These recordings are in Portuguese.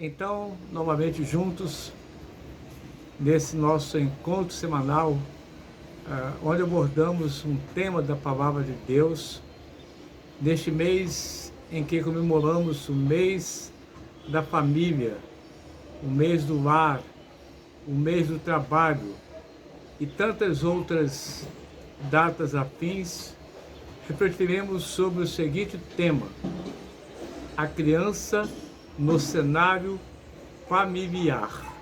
Então, novamente juntos, nesse nosso encontro semanal, onde abordamos um tema da Palavra de Deus, neste mês em que comemoramos o mês da família, o mês do lar, o mês do trabalho e tantas outras datas afins, refletiremos sobre o seguinte tema: a criança no cenário familiar.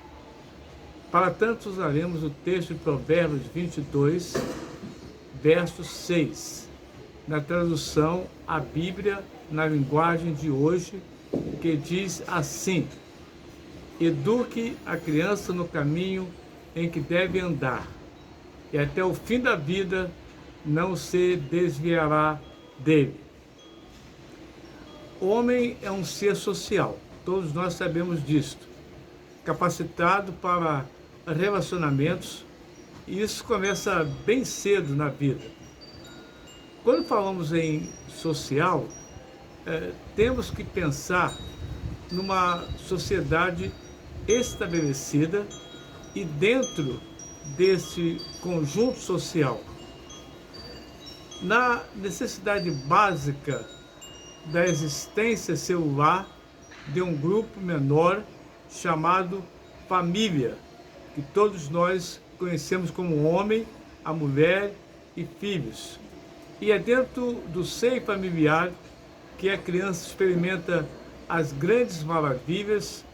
Para tanto, usaremos o texto de Provérbios 22, verso 6, na tradução à Bíblia na linguagem de hoje, que diz assim: eduque a criança no caminho em que deve andar, e até o fim da vida não se desviará dele. O homem é um ser social, todos nós sabemos disto, capacitado para relacionamentos, e isso começa bem cedo na vida. Quando falamos em social, temos que pensar numa sociedade estabelecida e dentro desse conjunto social, na necessidade básica da existência celular de um grupo menor chamado família, que todos nós conhecemos como o homem, a mulher e filhos. E é dentro do seio familiar que a criança experimenta as grandes maravilhas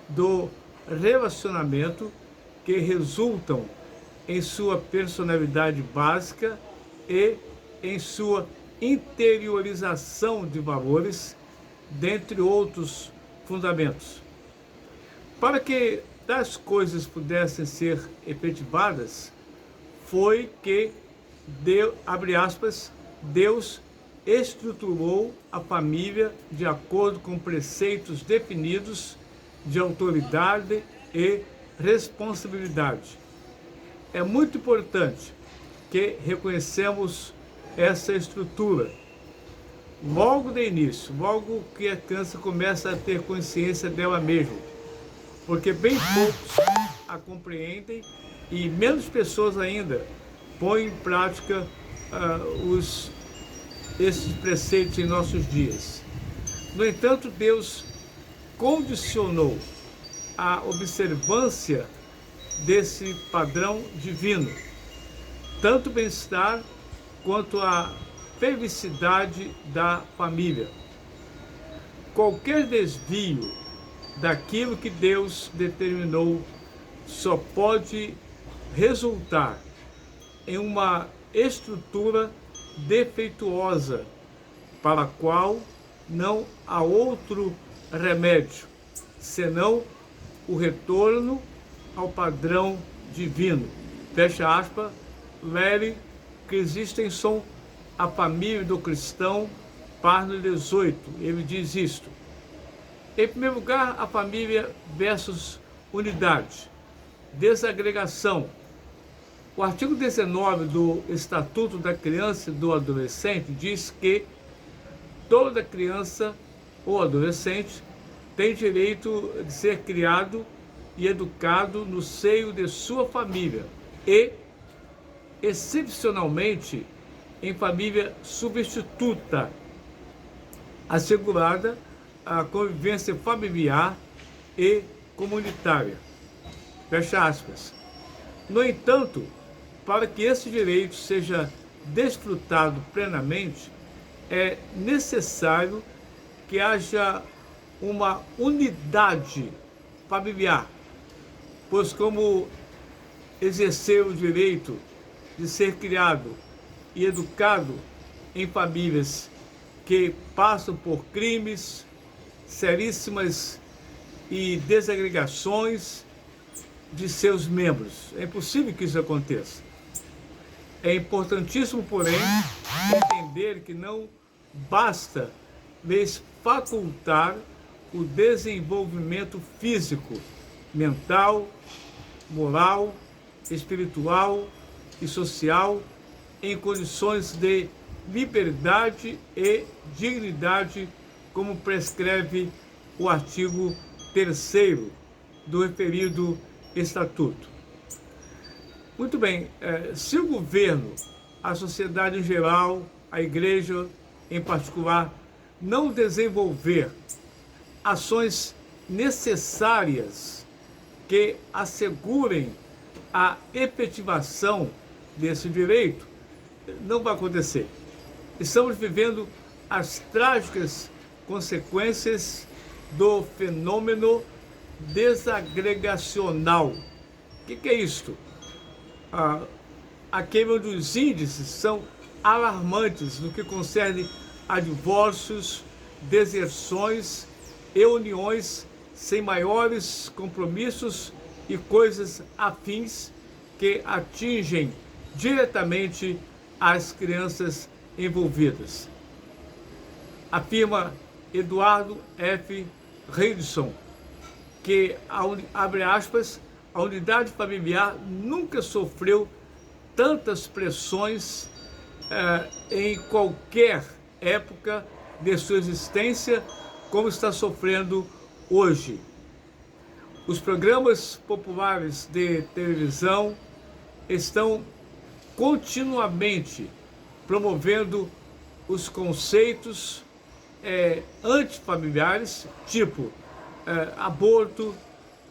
do relacionamento, que resultam em sua personalidade básica e em sua interiorização de valores, dentre outros fundamentos. Para que tais coisas pudessem ser efetivadas, foi que, abre aspas, Deus estruturou a família de acordo com preceitos definidos de autoridade e responsabilidade. É muito importante que reconhecemos essa estrutura logo de início, logo que a criança começa a ter consciência dela mesma, porque bem poucos a compreendem e menos pessoas ainda põem em prática esses preceitos em nossos dias. No entanto, Deus condicionou a observância desse padrão divino, tanto o bem-estar quanto a felicidade da família. Qualquer desvio daquilo que Deus determinou só pode resultar em uma estrutura defeituosa, para a qual não há outro remédio, senão o retorno ao padrão divino. Fecha aspas, Larry Christenson, A Família do Cristão, página 18, ele diz isto. Em primeiro lugar, a família versus unidade, desagregação. O artigo 19 do Estatuto da Criança e do Adolescente diz que toda criança ou adolescente tem direito de ser criado e educado no seio de sua família e, excepcionalmente, em família substituta, assegurada a convivência familiar e comunitária. Fecha aspas. No entanto, para que esse direito seja desfrutado plenamente, é necessário que haja uma unidade familiar, pois como exercer o direito de ser criado e educado em famílias que passam por crimes, seríssimas e desagregações de seus membros. É impossível que isso aconteça. É importantíssimo, porém, entender que não basta lhes facultar o desenvolvimento físico, mental, moral, espiritual e social em condições de liberdade e dignidade, como prescreve o artigo 3º do referido Estatuto. Muito bem, se o governo, a sociedade em geral, a igreja em particular, não desenvolver ações necessárias que assegurem a efetivação desse direito, não vai acontecer. Estamos vivendo as trágicas consequências do fenômeno desagregacional. O que é isto? A queima dos índices são alarmantes no que concerne a divórcios, deserções e uniões sem maiores compromissos e coisas afins que atingem diretamente as crianças envolvidas. Afirma Eduardo F. Hridson que, abre aspas, a unidade familiar nunca sofreu tantas pressões em qualquer época de sua existência como está sofrendo hoje. Os programas populares de televisão estão continuamente promovendo os conceitos antifamiliares, tipo aborto,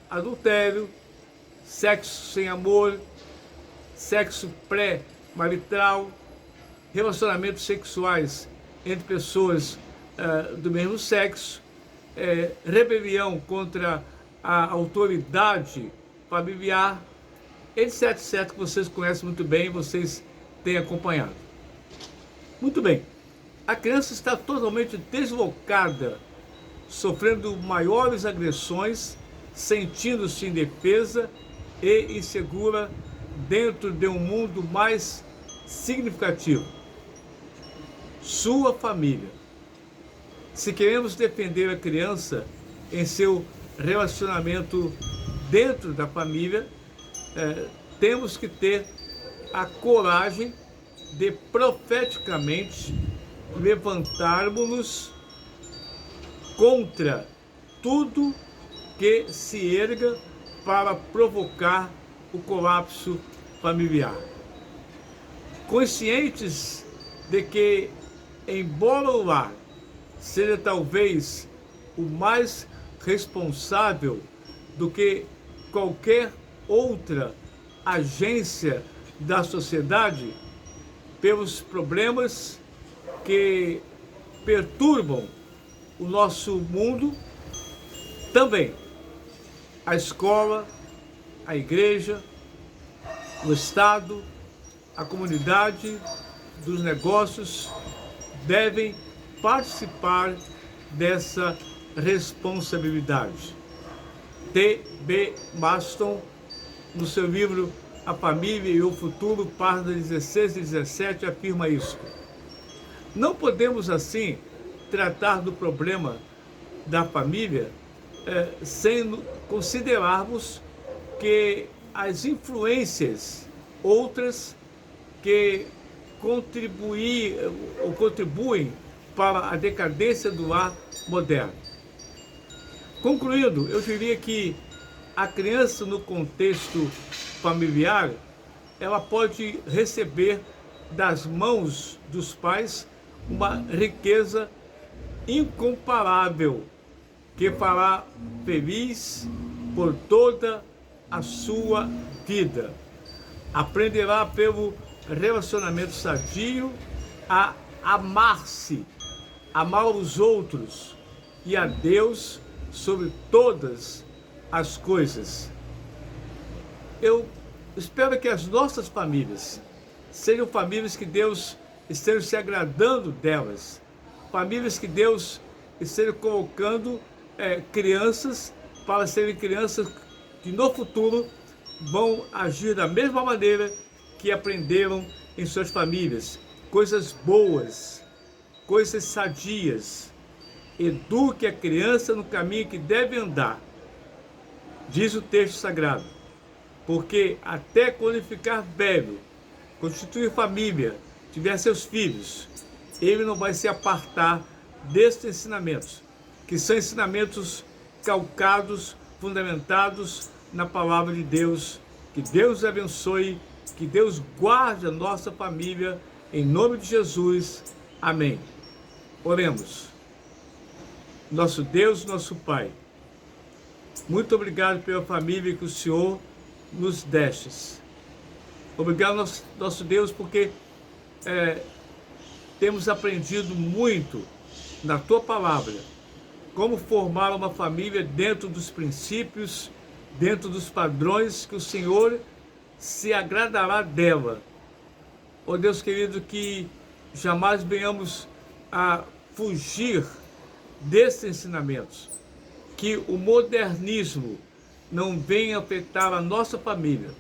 adultério, sexo sem amor, sexo pré-marital, relacionamentos sexuais entre pessoas do mesmo sexo, rebelião contra a autoridade familiar, etc, etc, que vocês conhecem muito bem, vocês têm acompanhado. Muito bem, a criança está totalmente deslocada, sofrendo maiores agressões, sentindo-se indefesa e insegura dentro de um mundo mais significativo. Sua família. Se queremos defender a criança em seu relacionamento dentro da família, temos que ter a coragem de profeticamente levantarmos-nos contra tudo que se erga para provocar o colapso familiar. Conscientes de que, embora o lar seja talvez o mais responsável do que qualquer outra agência da sociedade pelos problemas que perturbam o nosso mundo, também a escola, a igreja, o Estado, a comunidade dos negócios devem participar dessa responsabilidade. T.B. Maston, no seu livro A Família e o Futuro, páginas 16 e 17, afirma isso. Não podemos, assim, tratar do problema da família sem considerarmos que as influências outras que contribuem para a decadência do lar moderno. Concluindo, eu diria que a criança no contexto familiar, ela pode receber das mãos dos pais uma riqueza incomparável que fará feliz por toda a sua vida. Aprenderá pelo relacionamento sadio a amar-se, amar os outros e a Deus sobre todas as coisas. Eu espero que as nossas famílias sejam famílias que Deus esteja se agradando delas, famílias que Deus esteja colocando crianças para serem crianças que no futuro vão agir da mesma maneira que aprenderam em suas famílias. Coisas boas, coisas sadias. Eduque a criança no caminho que deve andar, diz o texto sagrado, porque até quando ele ficar velho, constituir família, tiver seus filhos, ele não vai se apartar destes ensinamentos, que são ensinamentos calcados, fundamentados na palavra de Deus. Que Deus abençoe, que Deus guarde a nossa família, em nome de Jesus. Amém. Oremos. Nosso Deus, nosso Pai, muito obrigado pela família que o Senhor nos destes. Obrigado, nosso Deus, porque temos aprendido muito na Tua palavra, como formar uma família dentro dos princípios, dentro dos padrões que o Senhor se agradará dela. Ó Deus querido, que jamais venhamos a fugir desses ensinamentos, que o modernismo não venha afetar a nossa família.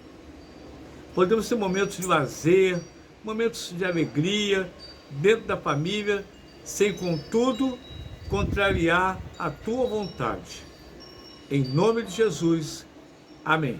Podemos ter momentos de lazer, momentos de alegria dentro da família, sem contudo contrariar a Tua vontade. Em nome de Jesus, amém.